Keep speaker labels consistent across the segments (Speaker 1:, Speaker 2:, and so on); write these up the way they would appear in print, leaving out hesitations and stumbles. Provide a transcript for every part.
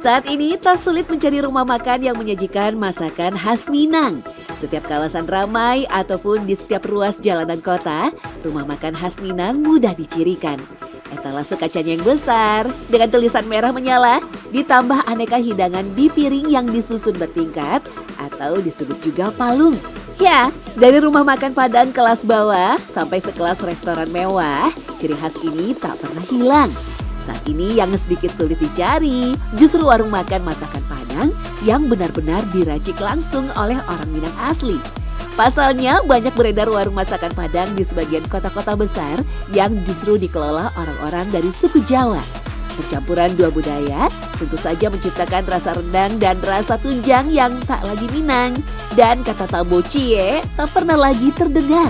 Speaker 1: Saat ini tak sulit mencari rumah makan yang menyajikan masakan khas Minang. Setiap kawasan ramai ataupun di setiap ruas jalanan kota, rumah makan khas Minang mudah dicirikan. Etalase kacanya yang besar dengan tulisan merah menyala, ditambah aneka hidangan di piring yang disusun bertingkat atau disebut juga palung. Ya, dari rumah makan Padang kelas bawah sampai sekelas restoran mewah, ciri khas ini tak pernah hilang. Saat ini yang sedikit sulit dicari justru warung makan masakan Padang yang benar-benar diracik langsung oleh orang Minang asli. Pasalnya banyak beredar warung masakan Padang di sebagian kota-kota besar yang justru dikelola orang-orang dari suku Jawa. Percampuran dua budaya tentu saja menciptakan rasa rendang dan rasa tunjang yang tak lagi Minang. Dan kata tambo cie tak pernah lagi terdengar.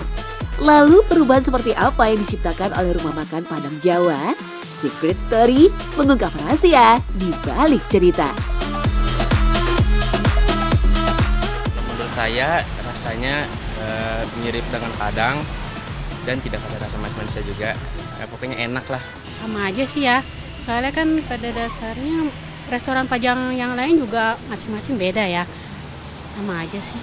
Speaker 1: Lalu perubahan seperti apa yang diciptakan oleh rumah makan Padang Jawa? Secret Story mengungkap rahasia di balik cerita.
Speaker 2: Menurut saya rasanya mirip dengan Padang dan tidak ada rasa manis-manisnya juga. Pokoknya enak lah.
Speaker 3: Sama aja sih ya. Soalnya kan pada dasarnya restoran Padang yang lain juga masing-masing beda ya. Sama aja sih.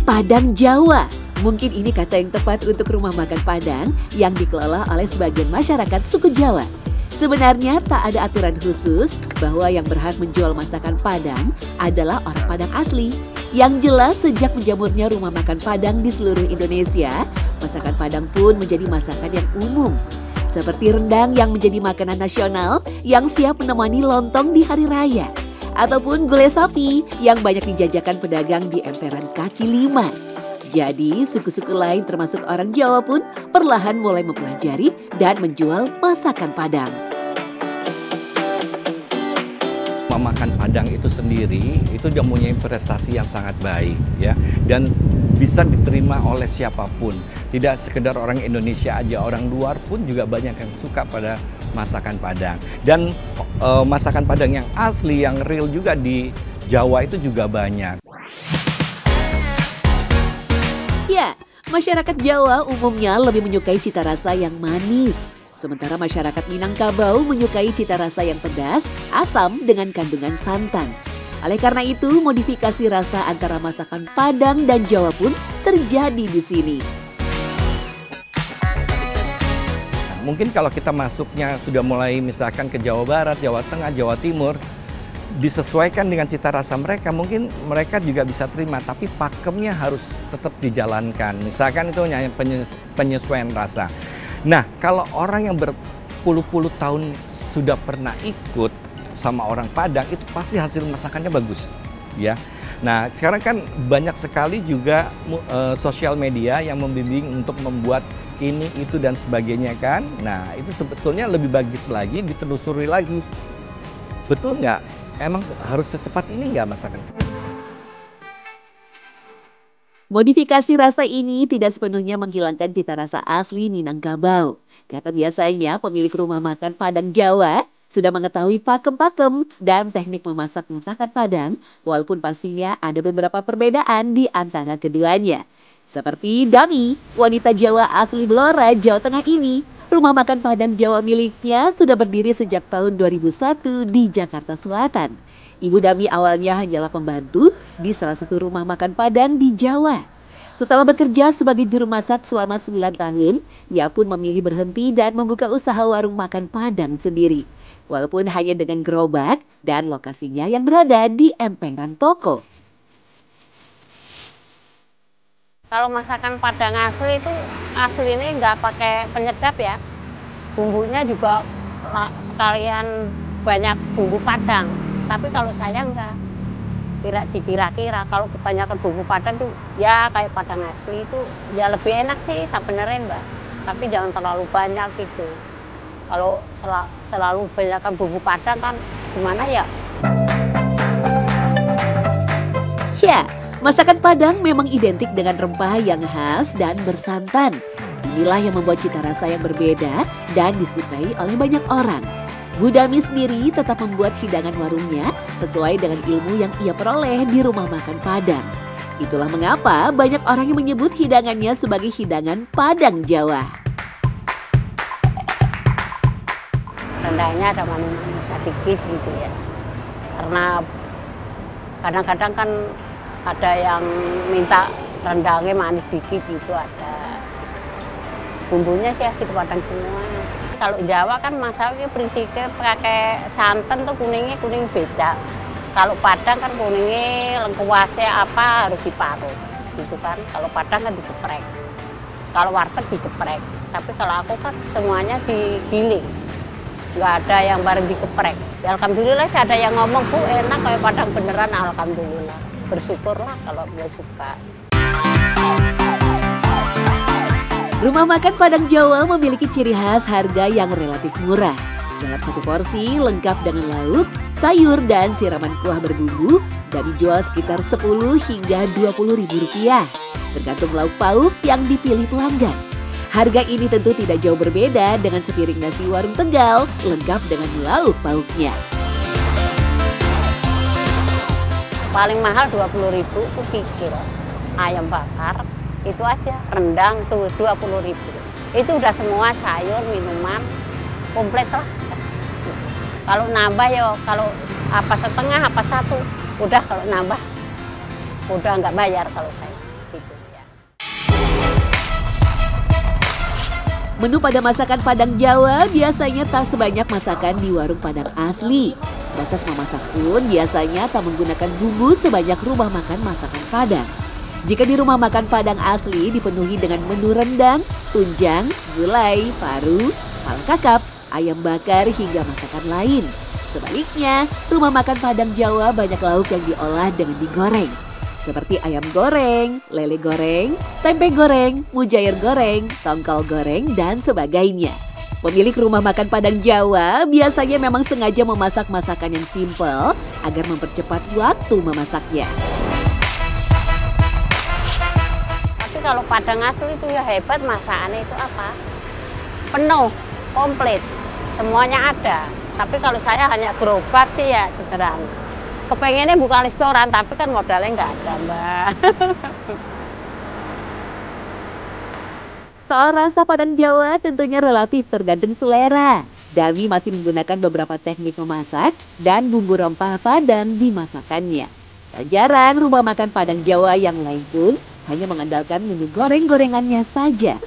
Speaker 1: Padang Jawa. Mungkin ini kata yang tepat untuk rumah makan Padang yang dikelola oleh sebagian masyarakat suku Jawa. Sebenarnya tak ada aturan khusus bahwa yang berhak menjual masakan Padang adalah orang Padang asli. Yang jelas sejak menjamurnya rumah makan Padang di seluruh Indonesia, masakan Padang pun menjadi masakan yang umum. Seperti rendang yang menjadi makanan nasional yang siap menemani lontong di hari raya. Ataupun gulai sapi yang banyak dijajakan pedagang di emperan kaki lima. Jadi suku-suku lain termasuk orang Jawa pun perlahan mulai mempelajari dan menjual masakan Padang.
Speaker 4: Makan Padang itu sendiri itu sudah mempunyai prestasi yang sangat baik ya, dan bisa diterima oleh siapapun. Tidak sekedar orang Indonesia aja, orang luar pun juga banyak yang suka pada masakan Padang. Dan masakan Padang yang asli, yang real juga di Jawa itu juga banyak.
Speaker 1: Ya, masyarakat Jawa umumnya lebih menyukai cita rasa yang manis. Sementara masyarakat Minangkabau menyukai cita rasa yang pedas, asam dengan kandungan santan. Oleh karena itu, modifikasi rasa antara masakan Padang dan Jawa pun terjadi di sini.
Speaker 4: Mungkin kalau kita masuknya sudah mulai misalkan ke Jawa Barat, Jawa Tengah, Jawa Timur, disesuaikan dengan cita rasa mereka, mungkin mereka juga bisa terima, tapi pakemnya harus tetap dijalankan. Misalkan itu hanya penyesuaian rasa. Nah, kalau orang yang berpuluh-puluh tahun sudah pernah ikut sama orang Padang, itu pasti hasil masakannya bagus, ya. Nah, sekarang kan banyak sekali juga sosial media yang membimbing untuk membuat ini, itu, dan sebagainya kan. Nah, itu sebetulnya lebih bagus lagi ditelusuri lagi. Betul nggak? Emang harus secepat ini nggak masakan?
Speaker 1: Modifikasi rasa ini tidak sepenuhnya menghilangkan cita rasa asli Minangkabau. Karena biasanya pemilik rumah makan Padang Jawa sudah mengetahui pakem-pakem dan teknik memasak masakan Padang, walaupun pastinya ada beberapa perbedaan di antara keduanya. Seperti Dami, wanita Jawa asli Blora, Jawa Tengah ini. Rumah makan Padang Jawa miliknya sudah berdiri sejak tahun 2001 di Jakarta Selatan. Ibu Dami awalnya hanyalah pembantu di salah satu rumah makan Padang di Jawa. Setelah bekerja sebagai juru masak selama 9 tahun, ia pun memilih berhenti dan membuka usaha warung makan Padang sendiri. Walaupun hanya dengan gerobak dan lokasinya yang berada di emperan toko.
Speaker 3: Kalau masakan Padang asli itu aslinya nggak pakai penyedap ya. Bumbunya juga sekalian banyak bumbu Padang. Tapi kalau saya nggak, dikira-kira kalau kebanyakan bumbu Padang tuh ya kayak Padang asli itu ya lebih enak sih sebenarnya Mbak. Tapi jangan terlalu banyak gitu. Kalau selalu banyakkan bumbu Padang kan gimana ya?
Speaker 1: Ya, masakan Padang memang identik dengan rempah yang khas dan bersantan. Inilah yang membuat cita rasa yang berbeda dan disukai oleh banyak orang. Bu Dami sendiri tetap membuat hidangan warungnya sesuai dengan ilmu yang ia peroleh di rumah makan Padang. Itulah mengapa banyak orang yang menyebut hidangannya sebagai hidangan Padang Jawa.
Speaker 3: rendangnya ada manis-manis sedikit gitu ya. Karena kadang-kadang kan ada yang minta rendangnya manis dikit gitu ada. Bumbunya sih asli Padang semua. Kalau Jawa kan masaknya prinsipnya pakai santan tuh kuningnya kuning beda. Kalau Padang kan kuningnya lengkuasnya apa harus diparut gitu kan. Kalau Padang kan digeprek. Kalau warteg digeprek. Tapi kalau aku kan semuanya digiling. Nggak ada yang bareng digeprek. Ya, alhamdulillah sih ada yang ngomong, Bu enak kayak Padang beneran, alhamdulillah. Bersyukurlah kalau dia suka.
Speaker 1: Rumah makan Padang Jawa memiliki ciri khas harga yang relatif murah. Dalam satu porsi lengkap dengan lauk, sayur, dan siraman kuah berbumbu dan dijual sekitar 10 hingga 20 ribu rupiah. Tergantung lauk pauk yang dipilih pelanggan. Harga ini tentu tidak jauh berbeda dengan sepiring nasi warung Tegal lengkap dengan lauk pauknya.
Speaker 3: Paling mahal 20.000 itu kikil, ayam bakar, itu aja, rendang tuh 20.000. Itu udah semua sayur, minuman, komplit lah. Kalau nambah ya, kalau apa setengah, apa satu, udah kalau nambah, udah nggak bayar kalau saya. Gitu, ya.
Speaker 1: Menu pada masakan Padang Jawa biasanya tak sebanyak masakan di warung Padang asli. Proses memasak pun biasanya tak menggunakan bumbu sebanyak rumah makan masakan Padang. Jika di rumah makan Padang asli dipenuhi dengan menu rendang, tunjang, gulai, paru, kepala kakap, ayam bakar hingga masakan lain. Sebaliknya, rumah makan Padang Jawa banyak lauk yang diolah dengan digoreng. Seperti ayam goreng, lele goreng, tempe goreng, mujair goreng, tongkol goreng, dan sebagainya. Pemilik rumah makan Padang Jawa biasanya memang sengaja memasak masakan yang simpel agar mempercepat waktu memasaknya.
Speaker 3: Tapi kalau Padang asli itu ya hebat, masakannya itu apa? Penuh, komplit, semuanya ada. Tapi kalau saya hanya gerobak sih ya sederhana. Kepengennya buka restoran, tapi kan modalnya nggak ada, Mbak.
Speaker 1: Soal rasa Padang Jawa tentunya relatif tergantung selera. Dami masih menggunakan beberapa teknik memasak dan bumbu rempah Padang di masakannya. Tak jarang rumah makan Padang Jawa yang lain pun hanya mengandalkan menu goreng-gorengannya saja.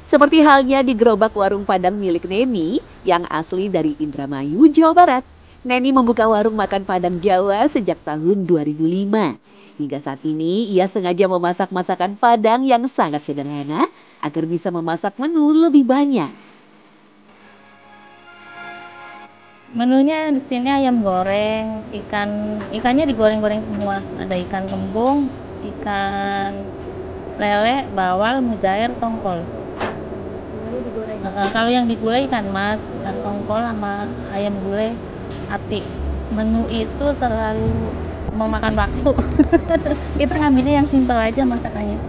Speaker 1: Seperti halnya di gerobak warung Padang milik Neni yang asli dari Indramayu, Jawa Barat. Neni membuka warung makan Padang Jawa sejak tahun 2005. Hingga saat ini ia sengaja memasak masakan Padang yang sangat sederhana agar bisa memasak menu lebih banyak.
Speaker 5: Menunya di sini ayam goreng, ikannya digoreng-goreng semua. Ada ikan kembung, ikan lele, bawal, mujair, tongkol. Kalau yang digulai ikan mas, ikan tongkol sama ayam gulai, ati. Menu itu terlalu memakan waktu. Kita ngambilnya yang simpel aja masakannya.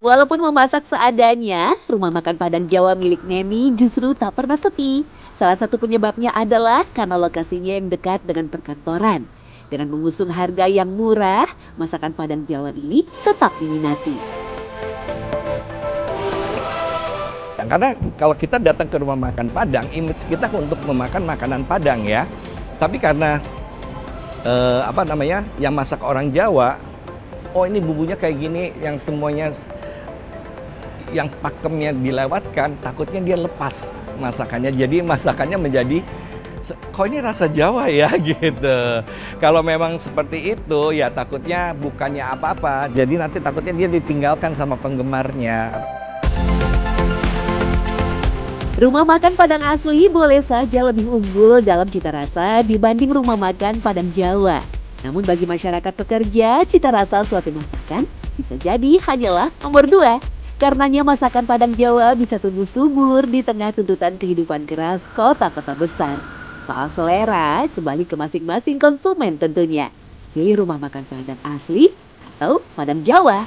Speaker 1: Walaupun memasak seadanya, rumah makan Padang Jawa milik Neni justru tak pernah sepi. Salah satu penyebabnya adalah karena lokasinya yang dekat dengan perkantoran. Dengan mengusung harga yang murah, masakan Padang Jawa ini tetap diminati.
Speaker 4: Karena kalau kita datang ke rumah makan Padang, image kita untuk memakan makanan Padang ya. Tapi karena yang masak orang Jawa, oh ini bumbunya kayak gini, yang semuanya yang pakemnya dilewatkan, takutnya dia lepas masakannya. Jadi masakannya menjadi, kok ini rasa Jawa ya gitu. Kalau memang seperti itu ya takutnya bukannya apa-apa. Jadi nanti takutnya dia ditinggalkan sama penggemarnya.
Speaker 1: Rumah makan Padang asli boleh saja lebih unggul dalam cita rasa dibanding rumah makan Padang Jawa. Namun bagi masyarakat pekerja, cita rasa suatu masakan bisa jadi hanyalah nomor 2. Karenanya masakan Padang Jawa bisa tumbuh subur di tengah tuntutan kehidupan keras kota-kota besar. Soal selera, kembali ke masing-masing konsumen tentunya. Pilih rumah makan Padang asli atau Padang Jawa.